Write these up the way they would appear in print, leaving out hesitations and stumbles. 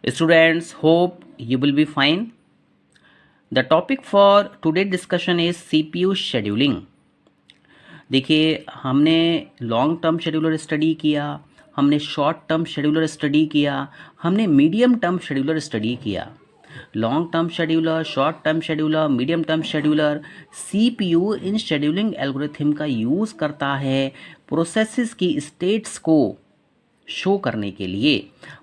Students, hope you will be fine. The topic for today's discussion is CPU scheduling. देखिए, हमने long term scheduler study किया, हमने short term scheduler study किया, हमने medium term scheduler study किया। Long term scheduler, short term scheduler, medium term scheduler, CPU इन scheduling algorithm का use करता है प्रोसेसेस की स्टेट्स को शो करने के लिए,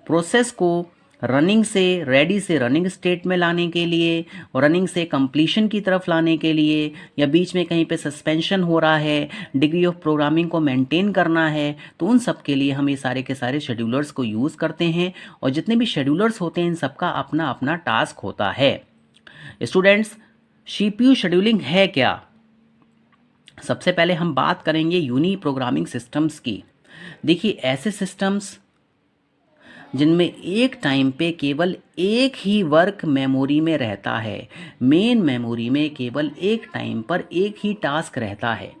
प्रोसेस को रनिंग से रेडी से रनिंग स्टेट में लाने के लिए, रनिंग से कंप्लीशन की तरफ लाने के लिए, या बीच में कहीं पे सस्पेंशन हो रहा है, डिग्री ऑफ प्रोग्रामिंग को मेंटेन करना है, तो उन सब के लिए हम ये सारे के सारे शेड्यूलर्स को यूज़ करते हैं। और जितने भी शेड्यूलर्स होते हैं इन सबका अपना अपना टास्क होता है। स्टूडेंट्स, सीपीयू शेड्यूलिंग है क्या? सबसे पहले हम बात करेंगे यूनी प्रोग्रामिंग सिस्टम्स की। देखिए, ऐसे सिस्टम्स जिनमें एक टाइम पे केवल एक ही वर्क मेमोरी में रहता है, मेन मेमोरी में केवल एक टाइम पर एक ही टास्क रहता है।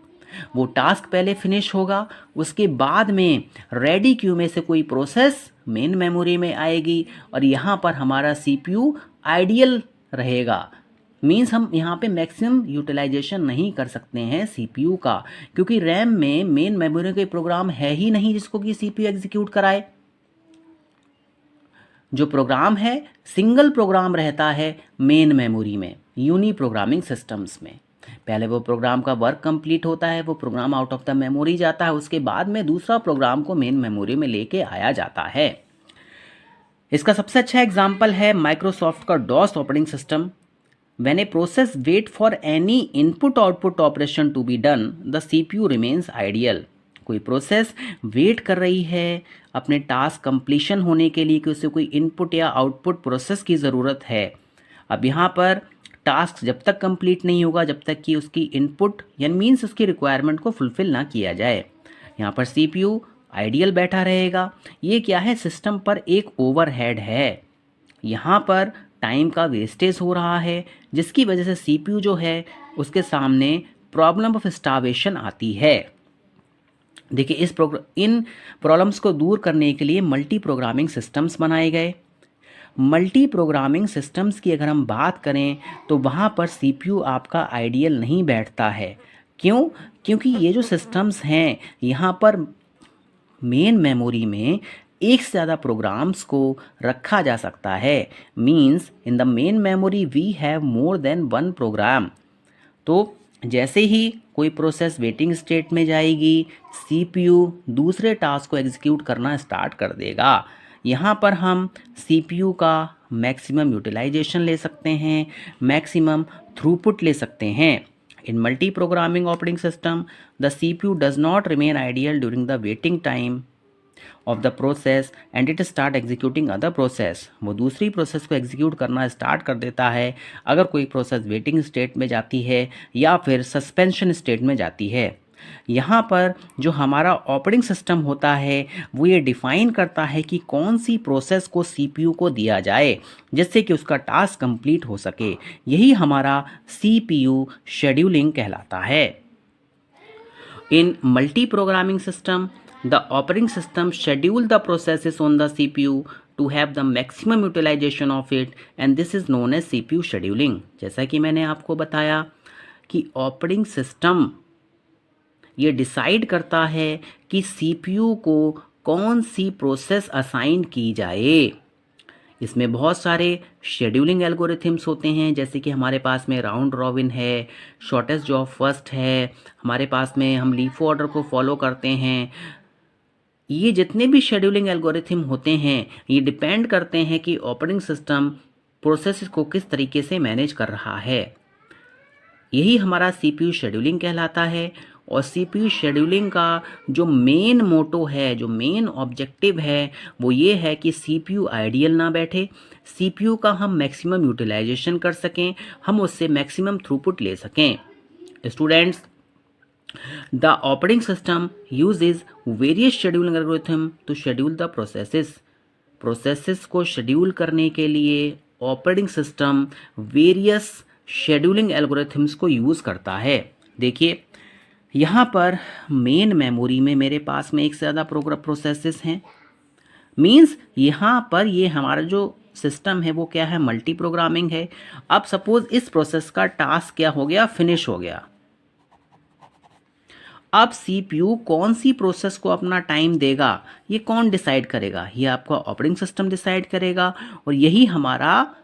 वो टास्क पहले फिनिश होगा, उसके बाद में रेडी क्यू में से कोई प्रोसेस मेन मेमोरी में आएगी और यहाँ पर हमारा सीपीयू आइडियल रहेगा। मीन्स हम यहाँ पे मैक्सिमम यूटिलाइजेशन नहीं कर सकते हैं सीपीयू का, क्योंकि रैम में मेन मेमोरी के प्रोग्राम है ही नहीं जिसको कि सीपीयू एग्जीक्यूट कराए। जो प्रोग्राम है सिंगल प्रोग्राम रहता है मेन मेमोरी में, यूनी प्रोग्रामिंग सिस्टम्स में। पहले वो प्रोग्राम का वर्क कंप्लीट होता है, वो program out of the memory जाता है, उसके बाद में दूसरा प्रोग्राम को मेन मेमोरी में लेके आया जाता है। इसका सबसे अच्छा एग्जाम्पल है माइक्रोसॉफ्ट का DOS operating system. When a process wait for any input output operation to be done, the CPU remains ideal. कोई प्रोसेस वेट कर रही है अपने टास्क कंप्लीशन होने के लिए कि उसे कोई इनपुट या आउटपुट प्रोसेस की ज़रूरत है। अब यहाँ पर टास्क जब तक कंप्लीट नहीं होगा जब तक कि उसकी इनपुट यानी मीन्स उसकी रिक्वायरमेंट को फुलफिल ना किया जाए। यहाँ पर सीपीयू आइडियल बैठा रहेगा। ये क्या है? सिस्टम पर एक ओवरहेड है। यहाँ पर टाइम का वेस्टेज हो रहा है, जिसकी वजह से सीपीयू जो है उसके सामने प्रॉब्लम ऑफ स्टार्वेशन आती है। देखिए, इन प्रॉब्लम्स को दूर करने के लिए मल्टी प्रोग्रामिंग सिस्टम्स बनाए गए। मल्टी प्रोग्रामिंग सिस्टम्स की अगर हम बात करें तो वहाँ पर सीपीयू आपका आइडियल नहीं बैठता है। क्यों? क्योंकि ये जो सिस्टम्स हैं यहाँ पर मेन मेमोरी में एक से ज़्यादा प्रोग्राम्स को रखा जा सकता है। Means in the main memory we have more than one program. तो जैसे ही कोई प्रोसेस वेटिंग स्टेट में जाएगी, सीपीयू दूसरे टास्क को एग्जीक्यूट करना स्टार्ट कर देगा। यहाँ पर हम सीपीयू का मैक्सिमम यूटिलाइजेशन ले सकते हैं, मैक्सिमम थ्रूपुट ले सकते हैं। In multi-programming operating system, the CPU does not remain ideal during the waiting time of the process and it start executing other process. वो दूसरी प्रोसेस को एग्जीक्यूट करना स्टार्ट कर देता है अगर कोई प्रोसेस वेटिंग स्टेट में जाती है या फिर सस्पेंशन स्टेट में जाती है। यहाँ पर जो हमारा ऑपरेटिंग सिस्टम होता है वो ये डिफाइन करता है कि कौन सी प्रोसेस को सीपीयू को दिया जाए जिससे कि उसका टास्क कंप्लीट हो सके। यही हमारा सीपीयू शेड्यूलिंग कहलाता है। In multi programming system the operating system schedule the processes on the CPU to have the maximum utilization of it and this is known as CPU scheduling. जैसा कि मैंने आपको बताया कि ऑपरेटिंग सिस्टम ये decide करता है कि सीपीयू को कौन सी प्रोसेस असाइन की जाए। इसमें बहुत सारे शेड्यूलिंग एल्गोरिथम्स होते हैं, जैसे कि हमारे पास में राउंड रॉबिन है, शॉर्टेस्ट जॉब फर्स्ट है, हमारे पास में हम लीफो ऑर्डर को फॉलो करते हैं। ये जितने भी शेड्यूलिंग एल्गोरिथम होते हैं ये डिपेंड करते हैं कि ऑपरेटिंग सिस्टम प्रोसेस को किस तरीके से मैनेज कर रहा है। यही हमारा सीपीयू शेड्यूलिंग कहलाता है। और सीपीयू शेड्यूलिंग का जो मेन मोटो है, जो मेन ऑब्जेक्टिव है, वो ये है कि सीपीयू आइडियल ना बैठे, सीपीयू का हम मैक्सिमम यूटिलाइजेशन कर सकें, हम उससे मैक्सिमम थ्रूपुट ले सकें। Students, the operating system uses various scheduling algorithm to schedule the processes को शेड्यूल करने के लिए operating system various scheduling algorithms को यूज़ करता है। देखिए, यहाँ पर मेन मेमोरी में मेरे पास में एक से ज़्यादा प्रोसेसेस हैं। मीन्स यहाँ पर ये हमारा जो सिस्टम है वो क्या है, मल्टी प्रोग्रामिंग है। अब सपोज इस प्रोसेस का टास्क क्या हो गया, फिनिश हो गया। अब सीपीयू कौन सी प्रोसेस को अपना टाइम देगा, ये कौन डिसाइड करेगा, ये आपका ऑपरेटिंग सिस्टम डिसाइड करेगा, और यही हमारा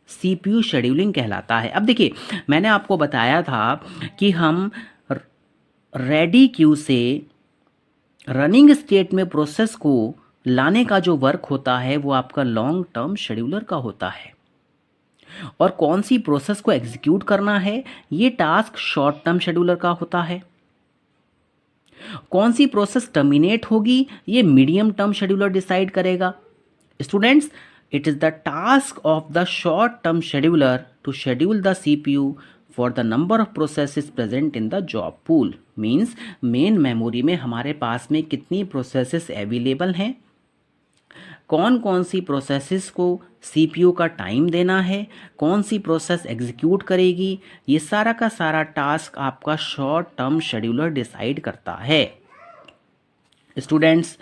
सीपीयू शेड्यूलिंग कहलाता है। अब देखिए, मैंने आपको बताया था कि हम रेडी क्यू से रनिंग स्टेट में प्रोसेस को लाने का जो वर्क होता है वो आपका लॉन्ग टर्म शेड्यूलर का होता है, और कौन सी प्रोसेस को एग्जीक्यूट करना है ये टास्क शॉर्ट टर्म शेड्यूलर का होता है। कौन सी प्रोसेस टर्मिनेट होगी ये मीडियम टर्म शेड्यूलर डिसाइड करेगा। Students, it is the task of the short term scheduler to schedule the CPU for the number of processes present in the job pool। Means main memory में हमारे पास में कितनी processes available हैं, कौन कौन सी processes को CPU का time देना है, कौन सी प्रोसेस एग्जीक्यूट करेगी, ये सारा का सारा टास्क आपका शॉर्ट टर्म शेड्यूलर डिसाइड करता है। स्टूडेंट्स,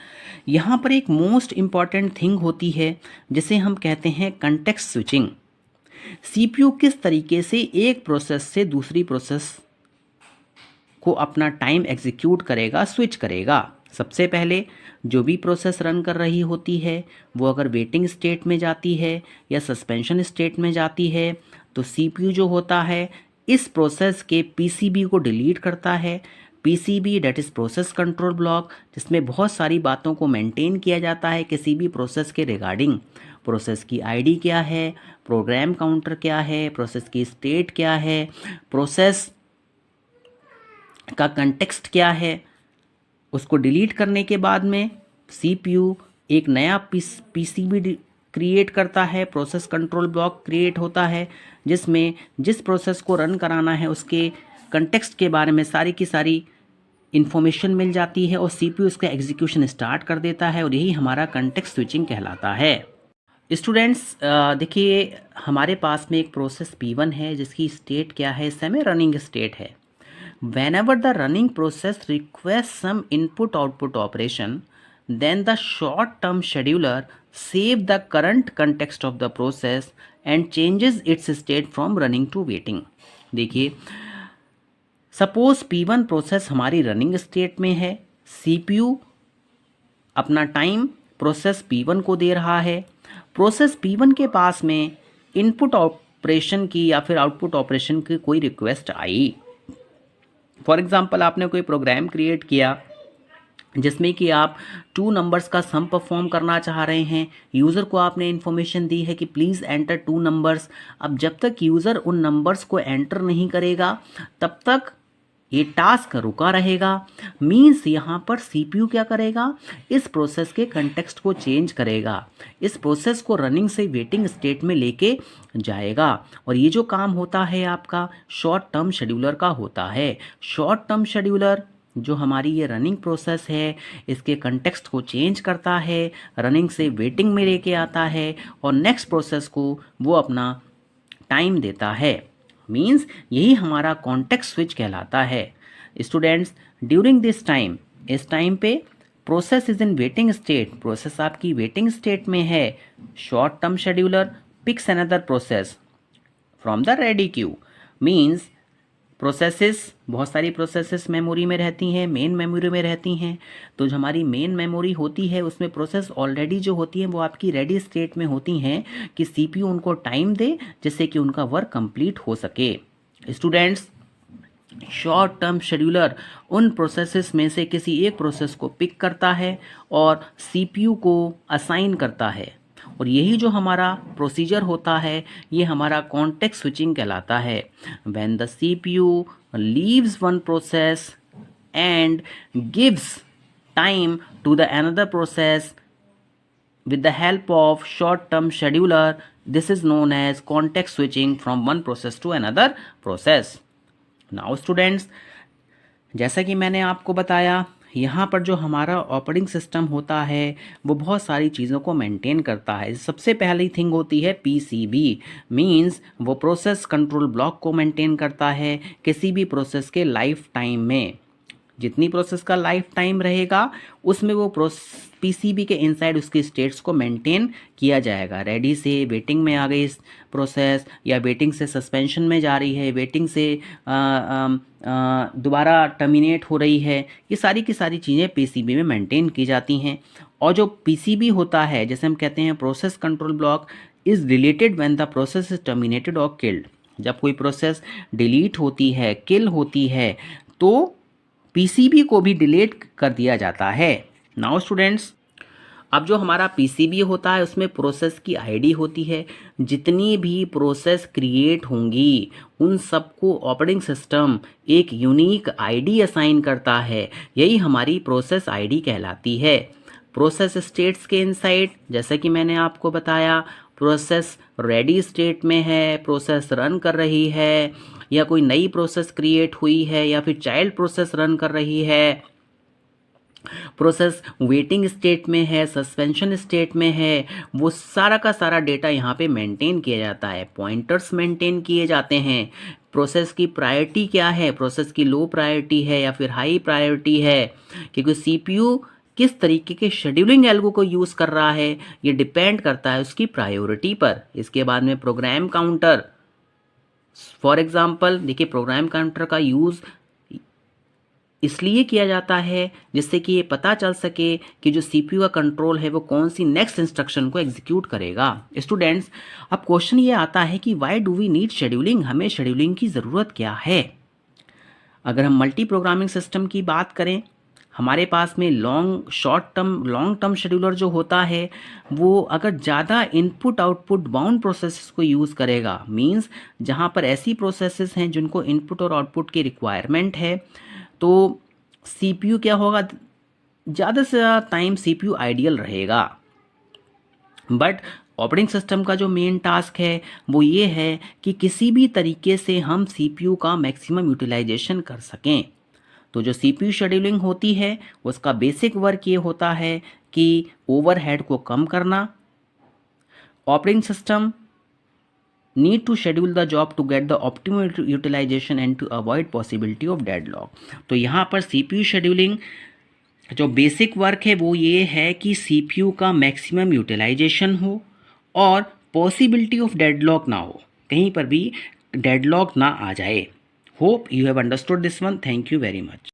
यहाँ पर एक मोस्ट इम्पॉर्टेंट थिंग होती है जिसे हम कहते हैं कंटेक्स्ट स्विचिंग। सीपीयू किस तरीके से एक प्रोसेस से दूसरी प्रोसेस को अपना टाइम एग्जीक्यूट करेगा, स्विच करेगा। सबसे पहले जो भी प्रोसेस रन कर रही होती है वो अगर वेटिंग स्टेट में जाती है या सस्पेंशन स्टेट में जाती है तो सीपीयू जो होता है इस प्रोसेस के पीसीबी को डिलीट करता है। PCB that is process control block, जिसमें बहुत सारी बातों को मेंटेन किया जाता है किसी भी प्रोसेस के रिगार्डिंग। प्रोसेस की आईडी क्या है, प्रोग्राम काउंटर क्या है, प्रोसेस की स्टेट क्या है, प्रोसेस का कंटेक्स्ट क्या है। उसको डिलीट करने के बाद में सीपीयू एक नया पीसीबी क्रिएट करता है, प्रोसेस कंट्रोल ब्लॉक क्रिएट होता है जिसमें जिस प्रोसेस को रन कराना है उसके कंटेक्स्ट के बारे में सारी की सारी इन्फॉर्मेशन मिल जाती है और सीपीयू उसका एग्जीक्यूशन स्टार्ट कर देता है, और यही हमारा कंटेक्स्ट स्विचिंग कहलाता है। स्टूडेंट्स, देखिए हमारे पास में एक प्रोसेस P1 है जिसकी स्टेट क्या है, सेमी रनिंग स्टेट है। Whenever the running process requests some input-output operation, then the short-term scheduler saves the current context of the process and changes its state from running to waiting। देखिए, suppose P1 process हमारी running state में है, CPU अपना time process P1 को दे रहा है। Process P1 के पास में इनपुट ऑपरेशन की या फिर आउटपुट ऑपरेशन की कोई रिक्वेस्ट आई। फॉर एग्जांपल, आपने कोई प्रोग्राम क्रिएट किया जिसमें कि आप 2 नंबर्स का सम परफॉर्म करना चाह रहे हैं। यूज़र को आपने इन्फॉर्मेशन दी है कि प्लीज़ एंटर 2 नंबर्स। अब जब तक यूज़र उन नंबर्स को एंटर नहीं करेगा तब तक ये टास्क रुका रहेगा। मीन्स यहाँ पर सीपीयू क्या करेगा, इस प्रोसेस के कंटेक्स्ट को चेंज करेगा, इस प्रोसेस को रनिंग से वेटिंग स्टेट में लेके जाएगा, और ये जो काम होता है आपका शॉर्ट टर्म शेड्यूलर का होता है। शॉर्ट टर्म शेड्यूलर जो हमारी ये रनिंग प्रोसेस है इसके कंटेक्स्ट को चेंज करता है, रनिंग से वेटिंग में लेके आता है और नेक्स्ट प्रोसेस को वो अपना टाइम देता है। मीन्स यही हमारा कॉन्टेक्स्ट स्विच कहलाता है। स्टूडेंट्स, ड्यूरिंग दिस टाइम, इस टाइम पे process is in waiting state, process आपकी वेटिंग स्टेट में है। Short term scheduler picks another process from the ready queue. Means processes, बहुत सारी प्रोसेसेस मेमोरी में रहती हैं, मेन मेमोरी में रहती हैं। तो जो हमारी मेन मेमोरी होती है उसमें प्रोसेस ऑलरेडी जो होती हैं वो आपकी रेडी स्टेट में होती हैं कि सीपीयू उनको टाइम दे जिससे कि उनका वर्क कंप्लीट हो सके। स्टूडेंट्स, शॉर्ट टर्म शेड्यूलर उन प्रोसेसेस में से किसी एक प्रोसेस को पिक करता है और सीपीयू को असाइन करता है, और यही जो हमारा प्रोसीजर होता है ये हमारा कॉन्टेक्स्ट स्विचिंग कहलाता है। When the CPU leaves one process and gives time to the another process with the help of short term scheduler, this is known as context switching from one process to another process। Now students, जैसा कि मैंने आपको बताया यहाँ पर जो हमारा operating system होता है वो बहुत सारी चीज़ों को मेंटेन करता है। सबसे पहली थिंग होती है पीसीबी, मींस वो प्रोसेस कंट्रोल ब्लॉक को मेंटेन करता है किसी भी प्रोसेस के लाइफ टाइम में। जितनी प्रोसेस का लाइफ टाइम रहेगा उसमें वो पीसीबी के इनसाइड उसकी स्टेट्स को मेंटेन किया जाएगा। रेडी से वेटिंग में आ गई इस प्रोसेस, या वेटिंग से सस्पेंशन में जा रही है, वेटिंग से दोबारा टर्मिनेट हो रही है, ये सारी की सारी चीज़ें पीसीबी में मेंटेन की जाती हैं। और जो पीसीबी होता है, जैसे हम कहते हैं process control block is deleted when the process is terminated और किल्ड। जब कोई प्रोसेस डिलीट होती है, किल होती है, तो पीसीबी को भी डिलीट कर दिया जाता है। नाउ स्टूडेंट्स, अब जो हमारा पीसीबी होता है उसमें प्रोसेस की आईडी होती है। जितनी भी प्रोसेस क्रिएट होंगी उन सबको ऑपरेटिंग सिस्टम एक यूनिक आईडी असाइन करता है, यही हमारी प्रोसेस आईडी कहलाती है। प्रोसेस स्टेट्स के इनसाइड, जैसा कि मैंने आपको बताया, प्रोसेस रेडी स्टेट में है, प्रोसेस रन कर रही है, या कोई नई प्रोसेस क्रिएट हुई है, या फिर चाइल्ड प्रोसेस रन कर रही है, प्रोसेस वेटिंग स्टेट में है, सस्पेंशन स्टेट में है, वो सारा का सारा डेटा यहाँ पे मेंटेन किया जाता है। पॉइंटर्स मेंटेन किए जाते हैं। प्रोसेस की प्रायोरिटी क्या है, प्रोसेस की लो प्रायोरिटी है या फिर हाई प्रायोरिटी है, क्योंकि सीपीयू किस तरीके के शेड्यूलिंग एल्गो को यूज़ कर रहा है ये डिपेंड करता है उसकी प्रायोरिटी पर। इसके बाद में प्रोग्राम काउंटर, फॉर एग्जांपल देखिए, प्रोग्राम काउंटर का यूज़ इसलिए किया जाता है जिससे कि ये पता चल सके कि जो सीपीयू का कंट्रोल है वो कौन सी नेक्स्ट इंस्ट्रक्शन को एग्जीक्यूट करेगा। स्टूडेंट्स, अब क्वेश्चन ये आता है कि why do we need scheduling, हमें शेड्यूलिंग की ज़रूरत क्या है। अगर हम मल्टी प्रोग्रामिंग सिस्टम की बात करें, हमारे पास में लॉन्ग टर्म शेड्यूलर जो होता है वो अगर ज़्यादा इनपुट आउटपुट बाउंड प्रोसेसेस को यूज़ करेगा, मींस जहाँ पर ऐसी प्रोसेसेस हैं जिनको इनपुट और आउटपुट की रिक्वायरमेंट है, तो सीपीयू क्या होगा, ज़्यादा से ज़्यादा टाइम सीपीयू आइडियल रहेगा। बट ऑपरेटिंग सिस्टम का जो मेन टास्क है वो ये है कि किसी भी तरीके से हम सीपीयू का मैक्सिमम यूटिलाइजेशन कर सकें। तो जो सीपीयू शेड्यूलिंग होती है उसका बेसिक वर्क ये होता है कि ओवरहेड को कम करना। Operating system need to schedule the job to get the optimal utilization and to avoid possibility of deadlock। तो यहाँ पर CPU शेड्यूलिंग जो बेसिक वर्क है वो ये है कि CPU का मैक्सिमम यूटिलाइजेशन हो और पॉसिबिलिटी ऑफ डेडलॉक ना हो, कहीं पर भी डेडलॉक ना आ जाए। Hope you have understood this one. Thank you very much.